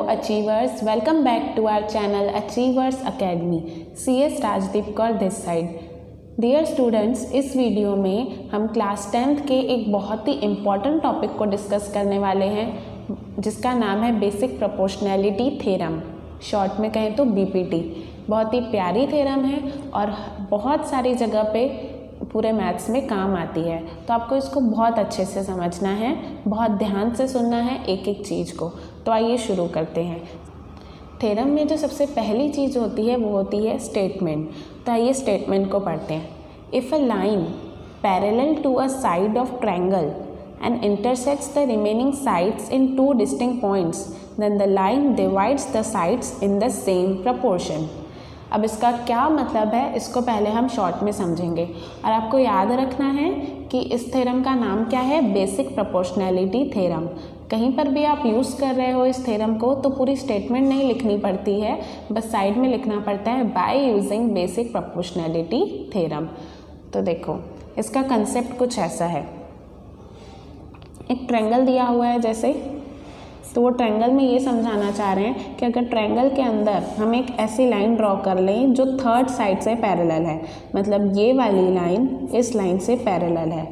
achievers, welcome back to our channel Achievers Academy. CS Rajdeep Kaur this side. Dear students, इस video में हम class 10th के एक बहुत ही इम्पॉर्टेंट टॉपिक को डिस्कस करने वाले हैं जिसका नाम है बेसिक प्रोपोर्शनैलिटी थ्योरम, शॉर्ट में कहें तो BPT। बहुत ही प्यारी थ्योरम है और बहुत सारी जगह पे पूरे मैथ्स में काम आती है, तो आपको इसको बहुत अच्छे से समझना है, बहुत ध्यान से सुनना है एक एक चीज़ को। तो आइए शुरू करते हैं। थ्योरम में जो सबसे पहली चीज़ होती है वो होती है स्टेटमेंट। तो आइए स्टेटमेंट को पढ़ते हैं। If a line parallel to a side of triangle and intersects the remaining sides in two distinct points, then the line divides the sides in the same proportion. अब इसका क्या मतलब है, इसको पहले हम शॉर्ट में समझेंगे। और आपको याद रखना है कि इस थ्योरम का नाम क्या है, बेसिक प्रोपोर्शनैलिटी थ्योरम। कहीं पर भी आप यूज़ कर रहे हो इस थ्योरम को तो पूरी स्टेटमेंट नहीं लिखनी पड़ती है, बस साइड में लिखना पड़ता है by using basic proportionality theorem. तो देखो इसका कंसेप्ट कुछ ऐसा है। एक ट्रायंगल दिया हुआ है जैसे, तो वो ट्रायंगल में ये समझाना चाह रहे हैं कि अगर ट्रायंगल के अंदर हम एक ऐसी लाइन ड्रॉ कर लें जो थर्ड साइड से पैरेलल है, मतलब ये वाली लाइन इस लाइन से पैरेलल है,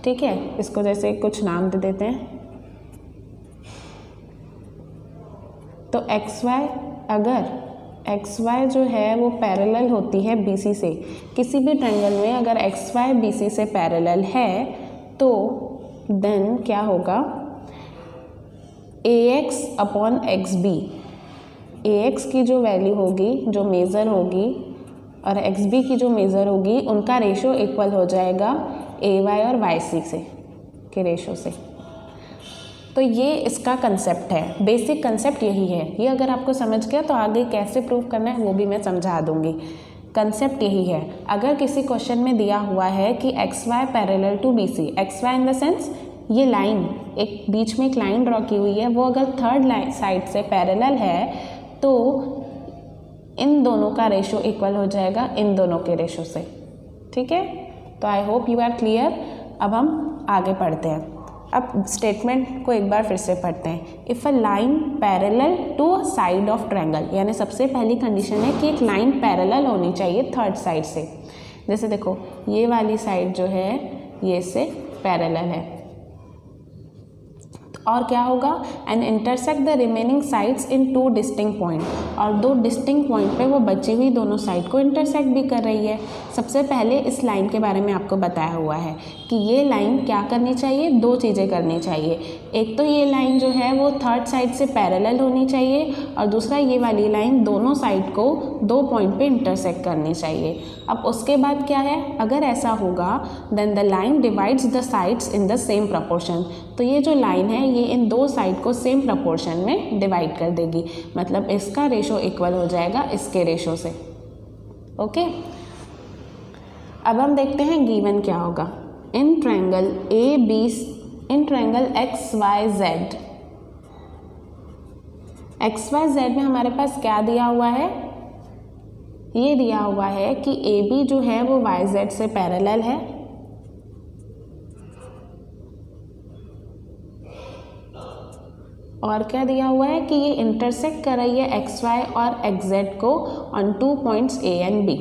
ठीक है। इसको जैसे कुछ नाम दे देते हैं। तो अगर XY जो है वो पैरेलल होती है BC से, किसी भी ट्रायंगल में अगर XY BC से पैरेलल है तो देन क्या होगा, AX अपॉन XB, AX की जो वैल्यू होगी, जो मेज़र होगी, और XB की जो मेज़र होगी, उनका रेशो इक्वल हो जाएगा AY और YC से के रेशो से। तो ये इसका कंसेप्ट है, बेसिक कंसेप्ट यही है। ये अगर आपको समझ गया तो आगे कैसे प्रूव करना है वो भी मैं समझा दूँगी। कंसेप्ट यही है। अगर किसी क्वेश्चन में दिया हुआ है कि XY parallel to BC, XY in the sense ये लाइन, एक बीच में एक लाइन ड्रॉ की हुई है, वो अगर थर्ड लाइन साइड से पैरेलल है तो इन दोनों का रेशो इक्वल हो जाएगा इन दोनों के रेशो से, ठीक है। तो I hope you are clear. अब हम आगे पढ़ते हैं। अब स्टेटमेंट को एक बार फिर से पढ़ते हैं। If a line parallel to a side of triangle, यानी सबसे पहली कंडीशन है कि एक लाइन पैरेलल होनी चाहिए थर्ड साइड से। जैसे देखो ये वाली साइड जो है ये से पैरेलल है, और क्या होगा, and intersect the remaining sides in two distinct point, और दो डिस्टिंक्ट पॉइंट पे वो बची हुई दोनों साइड को इंटरसेक्ट भी कर रही है। सबसे पहले इस लाइन के बारे में आपको बताया हुआ है कि ये लाइन क्या करनी चाहिए, दो चीज़ें करनी चाहिए। एक तो ये लाइन जो है वो थर्ड साइड से पैरेलल होनी चाहिए, और दूसरा ये वाली लाइन दोनों साइड को दो पॉइंट पे इंटरसेक्ट करनी चाहिए। अब उसके बाद क्या है, अगर ऐसा होगा then the line divides the sides in the same proportion. तो ये जो लाइन है ये इन दो साइड को सेम प्रपोर्शन में डिवाइड कर देगी, मतलब इसका रेशो इक्वल हो जाएगा इसके रेशो से, ओके। अब हम देखते हैं गिवन क्या होगा। इन ट्रायंगल XYZ में हमारे पास क्या दिया हुआ है, ये दिया हुआ है कि AB जो है वो YZ से पैरेलल है, और क्या दिया हुआ है कि ये इंटरसेक्ट कर रही है XY और XZ को on two points A and B।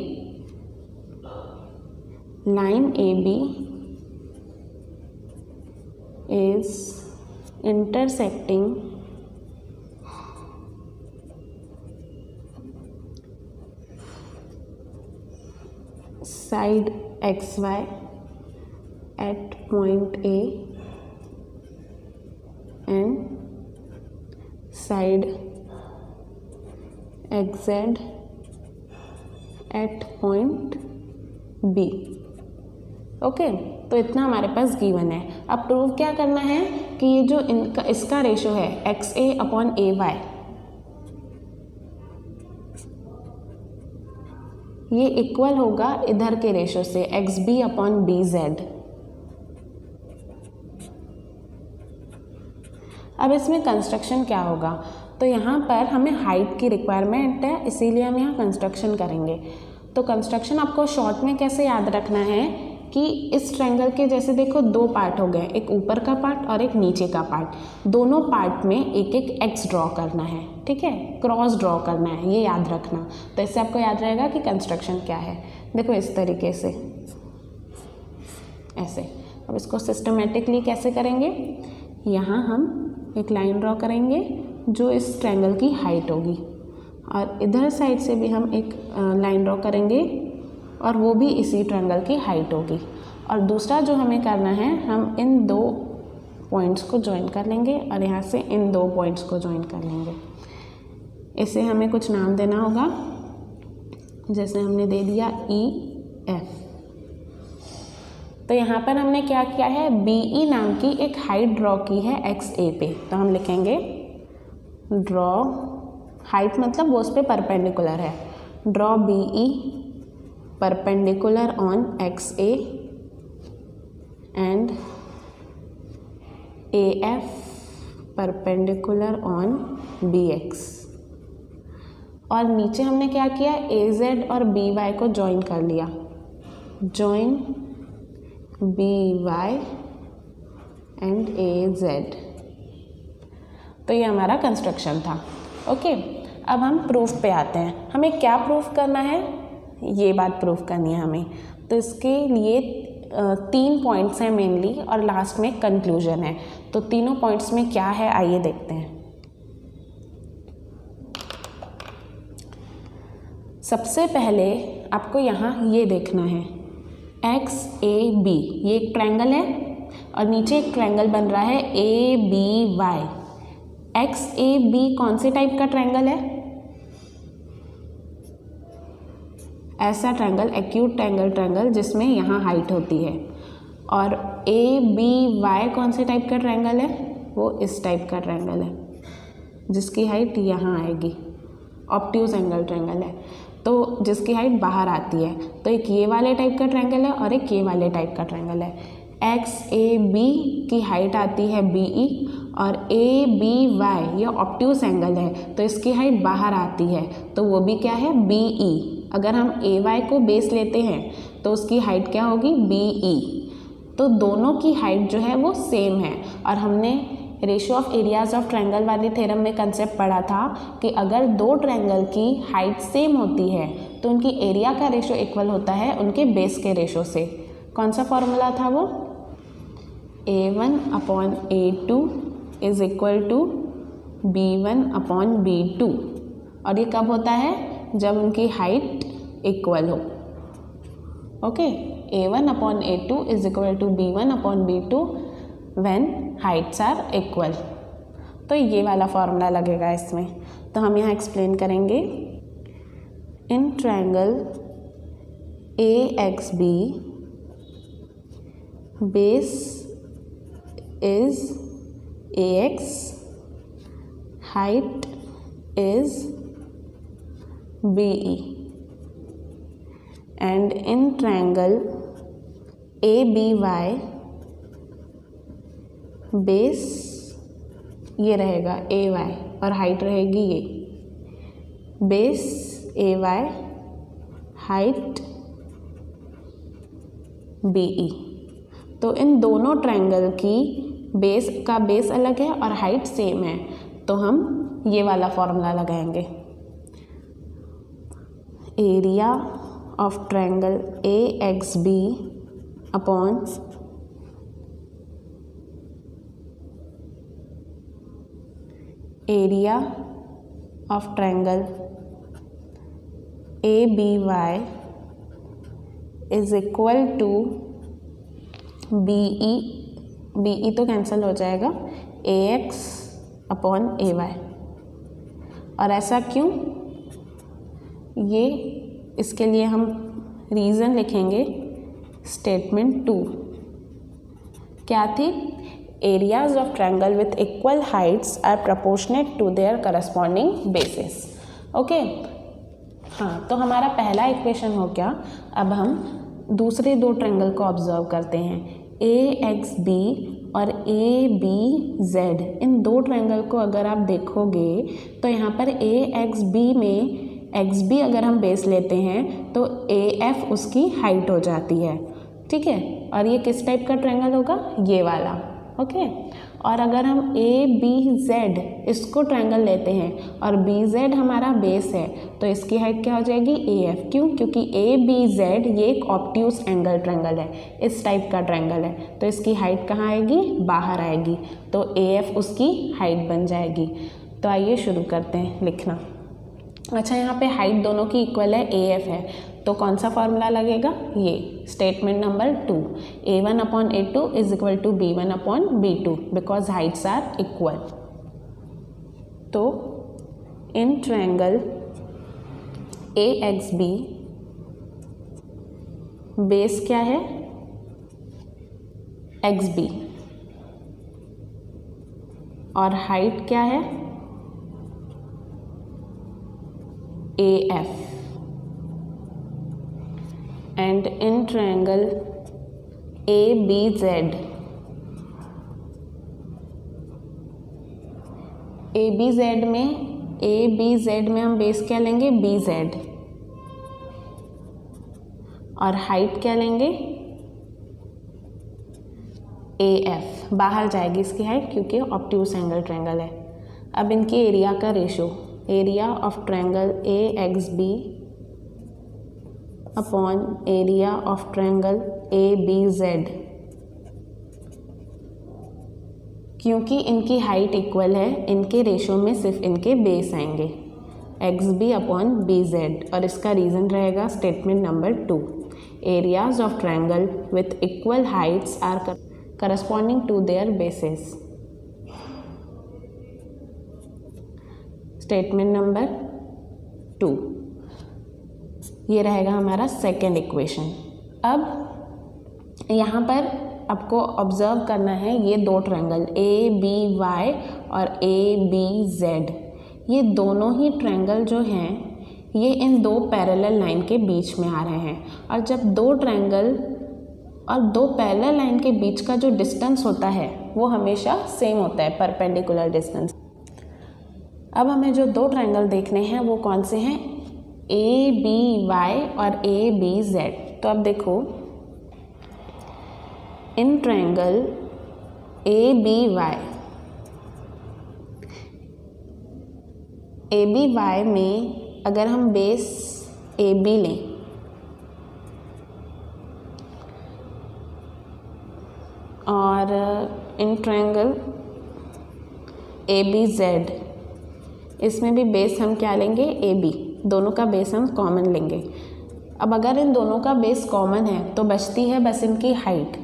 Line AB is intersecting side XY at point A and side XZ at point B, okay. तो इतना हमारे पास गिवन है। अब प्रूव क्या करना है कि ये जो इसका रेशो है XA अपॉन AY, ये इक्वल होगा इधर के रेशो से XB अपॉन BZ। अब इसमें कंस्ट्रक्शन क्या होगा, तो यहाँ पर हमें हाइट की रिक्वायरमेंट है, इसीलिए हम यहाँ कंस्ट्रक्शन करेंगे। तो कंस्ट्रक्शन आपको शॉर्ट में कैसे याद रखना है कि इस ट्रायंगल के जैसे देखो दो पार्ट हो गए, एक ऊपर का पार्ट और एक नीचे का पार्ट। दोनों पार्ट में एक एक एक्स ड्रॉ करना है, ठीक है, क्रॉस ड्रॉ करना है, ये याद रखना। तो इससे आपको याद रहेगा कि कंस्ट्रक्शन क्या है। देखो इस तरीके से ऐसे। अब इसको सिस्टमेटिकली कैसे करेंगे, यहाँ हम एक लाइन ड्रॉ करेंगे जो इस ट्रायंगल की हाइट होगी, और इधर साइड से भी हम एक लाइन ड्रॉ करेंगे और वो भी इसी ट्रायंगल की हाइट होगी। और दूसरा जो हमें करना है, हम इन दो पॉइंट्स को ज्वाइन कर लेंगे और यहाँ से इन दो पॉइंट्स को ज्वाइन कर लेंगे। इसे हमें कुछ नाम देना होगा, जैसे हमने दे दिया EF। तो यहाँ पर हमने क्या किया है, BE नाम की एक हाइट ड्रॉ की है XA पे। तो हम लिखेंगे ड्रॉ हाइट, मतलब वो उस पर परपेंडिकुलर है। Draw BE perpendicular on XA and AF perpendicular on BX। और नीचे हमने क्या किया, AZ और BY को ज्वाइन कर लिया, ज्वाइन BY एंड AZ। तो ये हमारा कंस्ट्रक्शन था। ओके, अब हम प्रूफ पे आते हैं। हमें क्या प्रूफ करना है, ये बात प्रूफ करनी है हमें। तो इसके लिए 3 पॉइंट्स हैं मेनली, और लास्ट में कंक्लूजन है। तो तीनों पॉइंट्स में क्या है, आइए देखते हैं। सबसे पहले आपको यहाँ ये देखना है XAB, ये एक ट्रायंगल है और नीचे एक ट्रायंगल बन रहा है ABY। XAB कौन से टाइप का ट्रायंगल है, ऐसा ट्रायंगल, एक्यूट ट्रायंगल जिसमें यहाँ हाइट होती है। और ABY कौन से टाइप का ट्रायंगल है, वो इस टाइप का ट्रायंगल है जिसकी हाइट यहाँ आएगी, ऑब्ट्यूज एंगल ट्रायंगल है, तो जिसकी हाइट बाहर आती है। तो एक ये वाले टाइप का ट्रायंगल है और एक ये वाले टाइप का ट्रायंगल है। XAB की हाइट आती है BE और ABY ये ऑब्ट्यूज एंगल है, तो इसकी हाइट बाहर आती है, तो वो भी क्या है, BE। अगर हम AY को बेस लेते हैं तो उसकी हाइट क्या होगी, BE। तो दोनों की हाइट जो है वो सेम है। और हमने ratio of areas of triangle वाली थ्योरम में कंसेप्ट पढ़ा था कि अगर दो ट्रायंगल की हाइट सेम होती है तो उनकी एरिया का रेशियो इक्वल होता है उनके बेस के रेशियो से। कौन सा फॉर्मूला था वो, A1/A2 is equal to B1/B2। और ये कब होता है, जब उनकी हाइट इक्वल हो। Okay, A1/A2 is equal to B1/B2 when heights are equal. तो ये वाला फॉर्मूला लगेगा इसमें। तो हम यहाँ एक्सप्लेन करेंगे, in triangle AXB base is AX, height is BE, and in triangle ABY base ये रहेगा AY और हाइट रहेगी ये, बेस AY हाइट BE। तो इन दोनों ट्रायंगल की बेस का बेस अलग है और हाइट सेम है, तो हम ये वाला फॉर्मूला लगाएंगे, area of triangle AXB upon area of triangle ABY is equal to BE तो कैंसिल हो जाएगा, AX/AY। और ऐसा क्यों, ये इसके लिए हम रीज़न लिखेंगे, स्टेटमेंट 2 क्या थी, areas of triangle with equal heights are proportionate to their corresponding basis. Okay, हाँ, तो हमारा पहला इक्वेशन हो गया। अब हम दूसरे दो ट्रायंगल को ऑब्जर्व करते हैं, AXB और ABZ। इन दो ट्रायंगल को अगर आप देखोगे तो यहाँ पर AXB में XB अगर हम बेस लेते हैं तो AF उसकी हाइट हो जाती है, ठीक है। और ये किस टाइप का ट्रायंगल होगा, ये वाला, ओके। और अगर हम ए बी जेड इसको ट्रायंगल लेते हैं और बी जेड हमारा बेस है तो इसकी हाइट क्या हो जाएगी, ए एफ। क्यों, क्योंकि ए बी जेड ये एक ऑब्ट्यूज एंगल ट्रायंगल है, इस टाइप का ट्रायंगल है, तो इसकी हाइट कहाँ आएगी, बाहर आएगी, तो ए एफ उसकी हाइट बन जाएगी। तो आइए शुरू करते हैं लिखना। अच्छा, यहाँ पे हाइट दोनों की इक्वल है, ए एफ है, तो कौन सा फॉर्मूला लगेगा, ये statement number 2, A1/A2 is equal to B1/B2 because heights are equal. तो इन ट्रायंगल AXB बेस क्या है, XB, और हाइट क्या है, AF, and in triangle ABZ में हम बेस क्या लेंगे, BZ, और हाइट क्या लेंगे, AF, बाहर जाएगी इसकी हाइट क्योंकि ऑब्ट्यूज एंगल ट्रायंगल है। अब इनकी एरिया का ratio, area of triangle AXB upon area of triangle ABZ, क्योंकि इनकी हाइट इक्वल है, इनके रेशो में सिर्फ इनके बेस आएंगे, XB अपॉन BZ, और इसका रीज़न रहेगा statement number 2, areas of triangle with equal heights are corresponding to their basis. Statement number 2, ये रहेगा हमारा सेकेंड इक्वेशन। अब यहाँ पर आपको ऑब्जर्व करना है, ये दो ट्रायंगल ABY और ABZ, ये दोनों ही ट्रायंगल जो हैं ये इन दो पैरेलल लाइन के बीच में आ रहे हैं, और जब दो ट्रायंगल और दो पैरेलल लाइन के बीच का जो डिस्टेंस होता है वो हमेशा सेम होता है, परपेंडिकुलर डिस्टेंस। अब हमें जो दो ट्रायंगल देखने हैं वो कौन से हैं, ABY और ABZ। तो अब देखो, इन ट्रायंगल ABY में अगर हम बेस AB लें और इन ट्रायंगल ABZ इसमें भी बेस हम क्या लेंगे, AB, दोनों का बेस हम कॉमन लेंगे। अब अगर इन दोनों का बेस कॉमन है तो बचती है बस इनकी हाइट।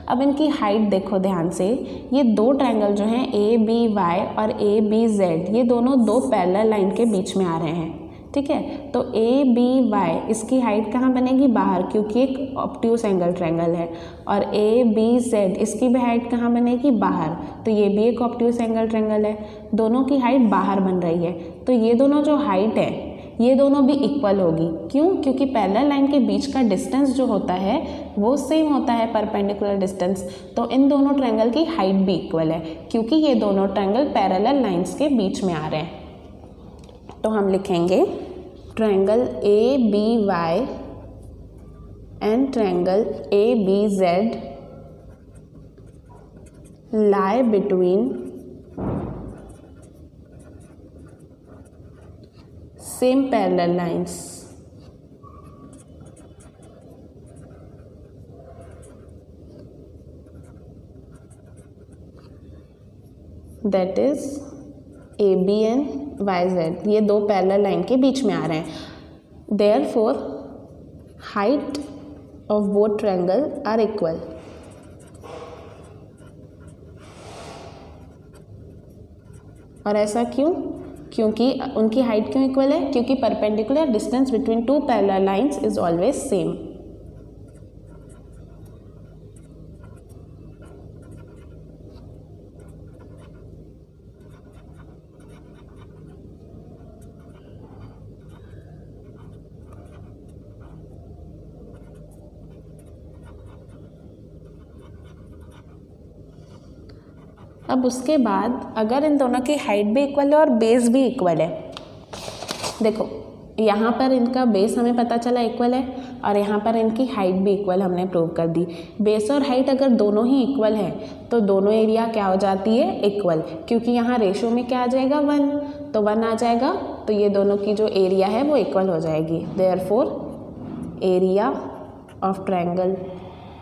अब इनकी हाइट देखो ध्यान से, ये दो ट्रायंगल जो हैं ABY और ABZ ये दोनों दो पैरेलल लाइन के बीच में आ रहे हैं, ठीक है। तो ABY इसकी हाइट कहाँ बनेगी, बाहर, क्योंकि एक ऑब्ट्यूज एंगल ट्रायंगल है, और ABZ इसकी भी हाइट कहाँ बनेगी, बाहर, तो ये भी एक ऑब्ट्यूज एंगल ट्रायंगल है, दोनों की हाइट बाहर बन रही है। तो ये दोनों जो हाइट है ये दोनों भी इक्वल होगी। क्यों, क्योंकि पैरेलल लाइन के बीच का डिस्टेंस जो होता है वो सेम होता है, परपेंडिकुलर डिस्टेंस। तो इन दोनों ट्रायंगल की हाइट भी इक्वल है क्योंकि ये दोनों ट्रायंगल पैरेलल लाइंस के बीच में आ रहे हैं। तो हम लिखेंगे triangle ABY and triangle ABZ lie between same parallel lines. That is AB and YZ, ये दो पैरेलल लाइन के बीच में आ रहे हैं। Therefore, height of both triangle are equal. और ऐसा क्यों, क्योंकि उनकी हाइट क्यों इक्वल है, क्योंकि perpendicular distance between two parallel lines is always same. अब उसके बाद अगर इन दोनों की हाइट भी इक्वल है और बेस भी इक्वल है, देखो यहाँ पर इनका बेस हमें पता चला इक्वल है, और यहाँ पर इनकी हाइट भी इक्वल हमने प्रूव कर दी। बेस और हाइट अगर दोनों ही इक्वल हैं तो दोनों एरिया क्या हो जाती है, इक्वल, क्योंकि यहाँ रेशो में क्या आ जाएगा 1, तो 1 आ जाएगा, तो ये दोनों की जो एरिया है वो इक्वल हो जाएगी। Therefore area of triangle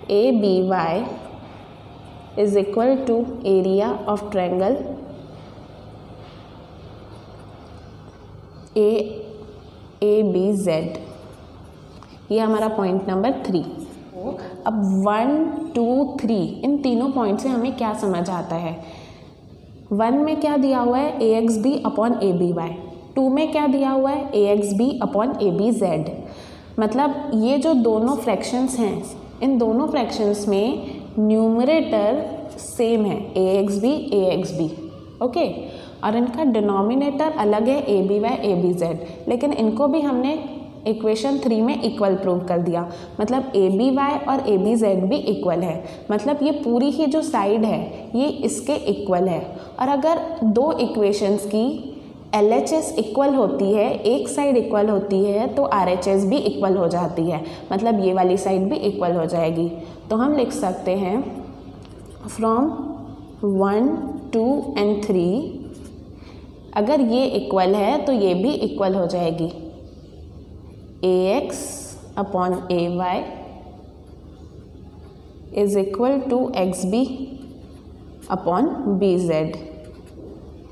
ABY is equal to area of triangle ABZ। ये हमारा पॉइंट नंबर 3। अब 1, 2, 3 इन तीनों पॉइंट से हमें क्या समझ आता है। 1 में क्या दिया हुआ है, AXB अपॉन ABY। 2 में क्या दिया हुआ है, AXB अपॉन ABZ। मतलब ये जो दोनों फ्रैक्शंस हैं, इन दोनों फ्रैक्शंस में न्यूमरेटर सेम है, AXB, ओके, और इनका डिनोमिनेटर अलग है, ABY, ABZ, लेकिन इनको भी हमने इक्वेशन 3 में इक्वल प्रूव कर दिया। मतलब ABY और ABZ भी इक्वल है, मतलब ये पूरी ही जो साइड है ये इसके इक्वल है। और अगर दो इक्वेशंस की LHS इक्वल होती है, एक साइड इक्वल होती है, तो RHS भी इक्वल हो जाती है, मतलब ये वाली साइड भी इक्वल हो जाएगी। तो हम लिख सकते हैं फ्रॉम 1, 2 and 3 अगर ये इक्वल है तो ये भी इक्वल हो जाएगी। AX upon AY is equal to XB upon BZ,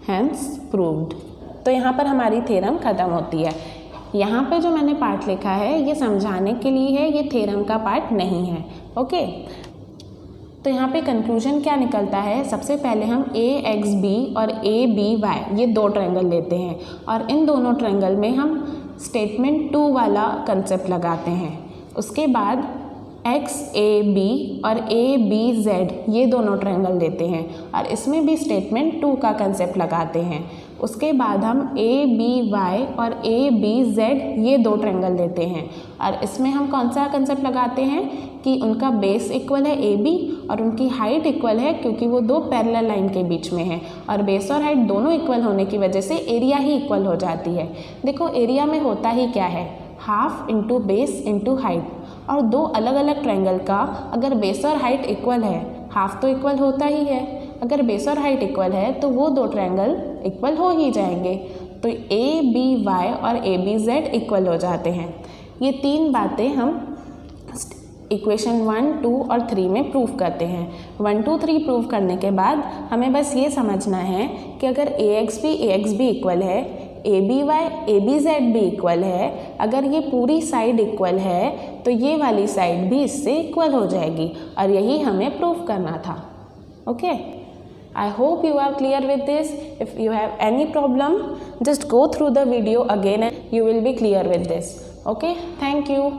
hence proved. तो यहाँ पर हमारी थ्योरम ख़त्म होती है। यहाँ पे जो मैंने पार्ट लिखा है ये समझाने के लिए है, ये थ्योरम का पार्ट नहीं है, ओके। तो यहाँ पे कंक्लूजन क्या निकलता है, सबसे पहले हम AXB और ABY ये दो ट्रायंगल लेते हैं और इन दोनों ट्रायंगल में हम स्टेटमेंट 2 वाला कंसेप्ट लगाते हैं। उसके बाद XAB और ABZ ये दोनों ट्रायंगल लेते हैं और इसमें भी स्टेटमेंट 2 का कंसेप्ट लगाते हैं। उसके बाद हम ABY और ABZ ये दो ट्रायंगल लेते हैं और इसमें हम कौन सा कंसेप्ट लगाते हैं कि उनका बेस इक्वल है AB और उनकी हाइट इक्वल है, क्योंकि वो दो पैरेलल लाइन के बीच में है और बेस और हाइट दोनों इक्वल होने की वजह से एरिया ही इक्वल हो जाती है। देखो एरिया में होता ही क्या है, half into base into height, और दो अलग अलग ट्रायंगल का अगर बेस और हाइट इक्वल है, हाफ तो इक्वल होता ही है, अगर बेस और हाइट इक्वल है तो वो दो ट्रायंगल इक्वल हो ही जाएंगे। तो ABY और ABZ इक्वल हो जाते हैं। ये तीन बातें हम इक्वेशन 1, 2 और 3 में प्रूव करते हैं। 1, 2, 3 प्रूव करने के बाद हमें बस ये समझना है कि अगर AXB इक्वल है, ABY ABZ भी इक्वल है, अगर ये पूरी साइड इक्वल है तो ये वाली साइड भी इससे इक्वल हो जाएगी और यही हमें प्रूव करना था, okay. I hope you are clear with this. If you have any problem, just go through the video again and you will be clear with this. Okay, thank you.